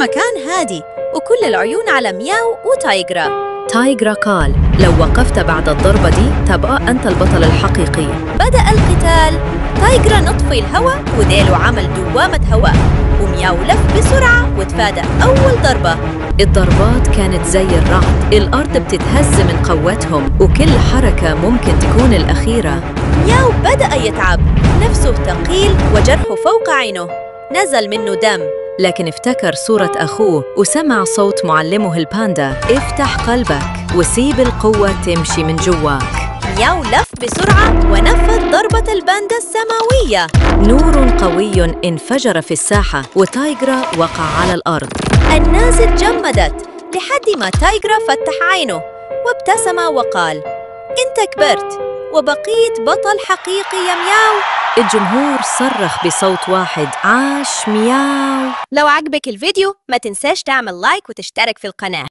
المكان هادي وكل العيون على مياو وتايغرا. تايغرا قال: لو وقفت بعد الضربة دي تبقى أنت البطل الحقيقي. بدأ القتال. تايغرا نطفي الهواء وديلو عمل دوامة هواء، ومياو لف بسرعة وتفادى أول ضربة. الضربات كانت زي الرعد، الأرض بتتهز من قوتهم وكل حركة ممكن تكون الأخيرة. مياو بدأ يتعب، نفسه ثقيل وجرحه فوق عينه، نزل منه دم. لكن افتكر صورة أخوه وسمع صوت معلمه الباندا: افتح قلبك وسيب القوة تمشي من جواك. مياو لف بسرعة ونفذ ضربة الباندا السماوية. نور قوي انفجر في الساحة وتايغرا وقع على الأرض. الناس اتجمدت لحد ما تايغرا فتح عينه وابتسم وقال: انت كبرت وبقيت بطل حقيقي يا مياو. الجمهور صرخ بصوت واحد: عاش مياو. لو عجبك الفيديو ما تنساش تعمل لايك وتشترك في القناة.